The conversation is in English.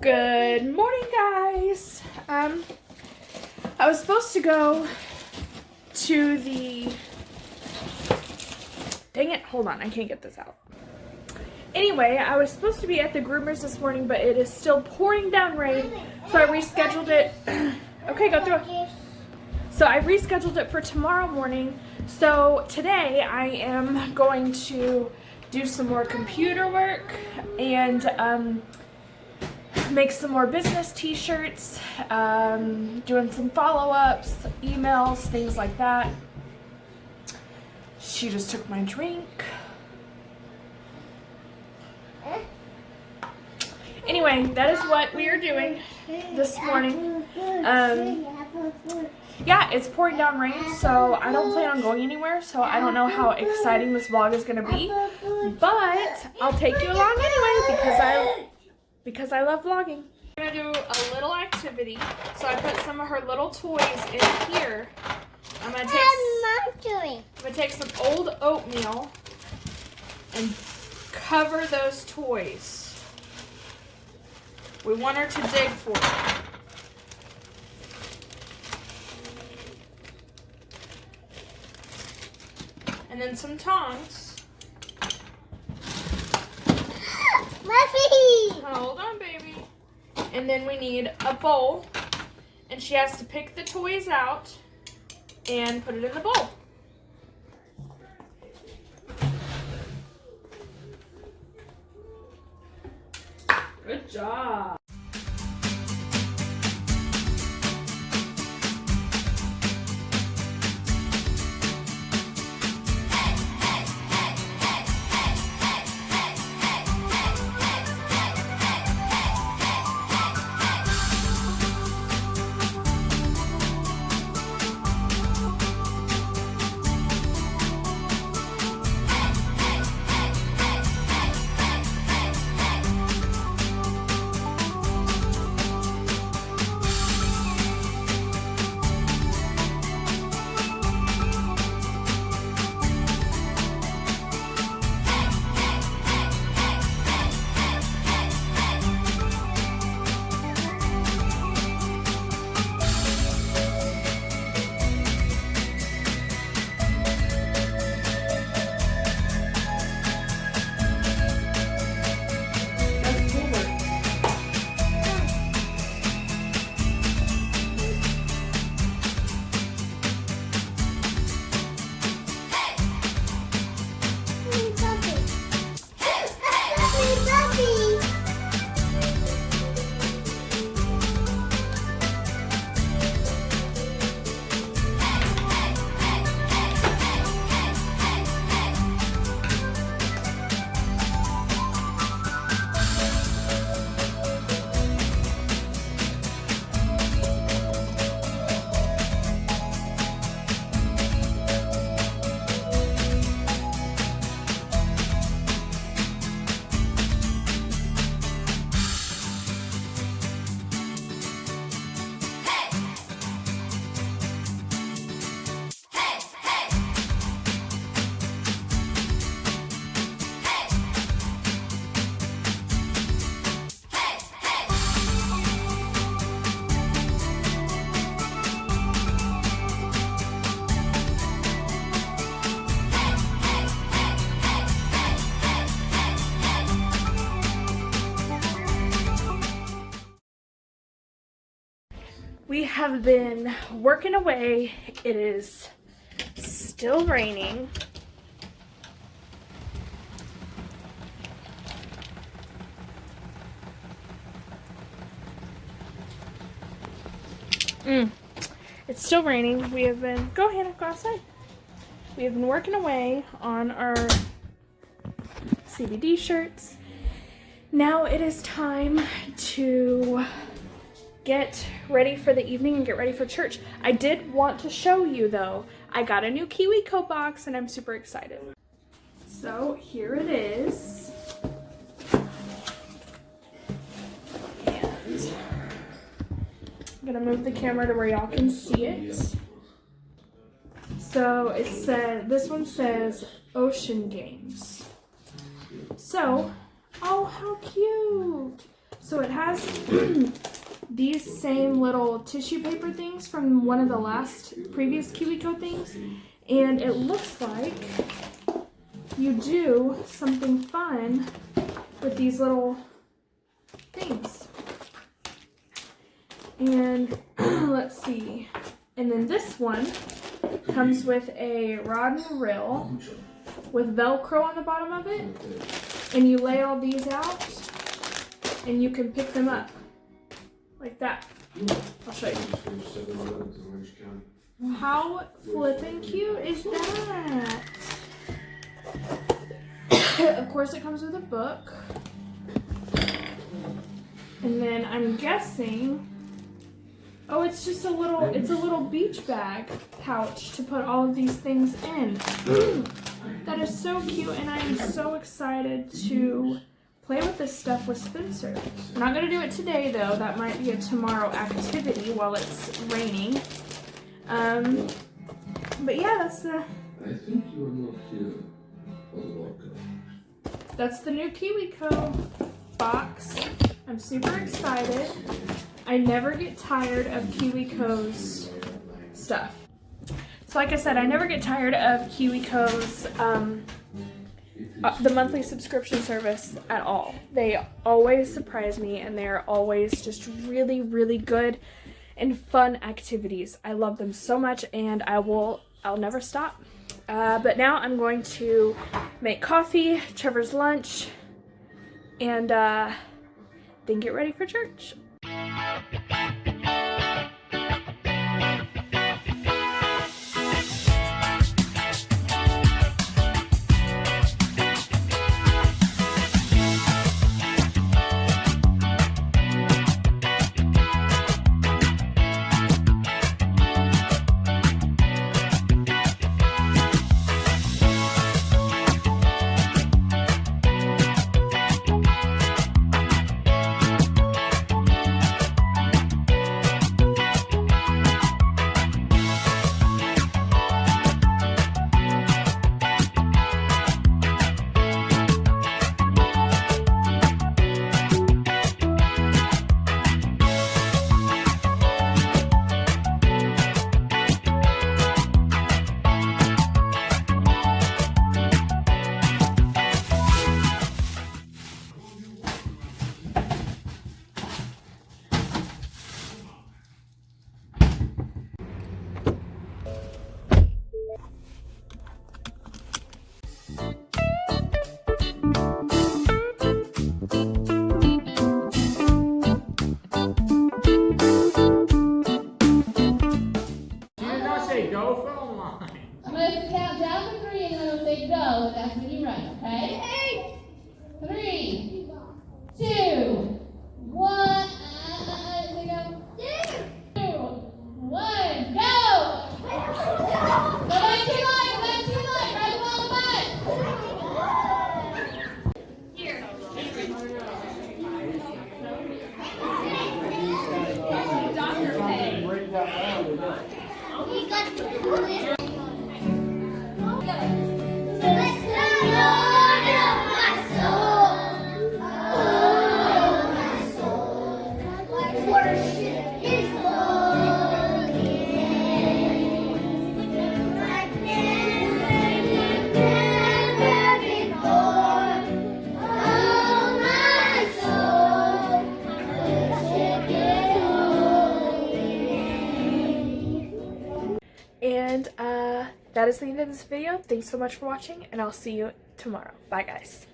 Good morning, guys. I was supposed to go to the... Dang it, hold on, I can't get this out. Anyway, I was supposed to be at the groomers this morning, but it is still pouring down rain, so I rescheduled it. Okay, go through it. So I rescheduled it for tomorrow morning. So today I am going to do some more computer work and make some more business t-shirts, doing some follow-ups, emails, things like that. She just took my drink. Anyway, that is what we are doing this morning. Yeah, it's pouring down rain, so I don't plan on going anywhere, so I don't know how exciting this vlog is going to be, but I'll take you along anyway because I love vlogging. We're going to do a little activity, so I put some of her little toys in here. I'm going to take some old oatmeal and cover those toys. We want her to dig for it. And then some tongs. Muffy! Hold on, baby. And then we need a bowl. And she has to pick the toys out and put it in the bowl. Good job. We have been working away. It is still raining. It's still raining. We have been, go Hannah, go outside. We have been working away on our CBD shirts. Now it is time to get ready for the evening and get ready for church. I did want to show you though, I got a new KiwiCo box and I'm super excited. So here it is. And I'm gonna move the camera to where y'all can see it. So it said, this one says Ocean Games. So, oh how cute. So it has these same little tissue paper things from one of the previous KiwiCo things, and it looks like you do something fun with these little things. And let's see. And then this one comes with a rod and reel with Velcro on the bottom of it. And you lay all these out and you can pick them up like that. I'll show you. How flippin' cute is that? Of course it comes with a book. And then I'm guessing, oh, it's just a little beach bag pouch to put all of these things in. That is so cute, and I am so excited to play with this stuff with Spencer. We're not gonna do it today though. That might be a tomorrow activity while it's raining. But yeah, that's the. I think you are not here for the welcome. That's the new KiwiCo box. I'm super excited. I never get tired of KiwiCo's stuff. So like I said, I never get tired of KiwiCo's the monthly subscription service at all. They always surprise me, and they're always just really, really good and fun activities. I love them so much, and I'll never stop. But now I'm going to make coffee, Trevor's lunch, and then get ready for church. Go film line. I'm going to count down to 3 and then I'm going to say go, and that's when you run, okay? 3, 2, 1, say go. 2, 1, go! Go back to your line, right the ball back. Here. Doctor pay. We got to do this. Bless the Lord of my soul. Oh, my soul. Worship His holy name. Like never before. Oh, my soul. Worship His holy name. And that is the end of this video. Thanks so much for watching, and I'll see you tomorrow. Bye, guys.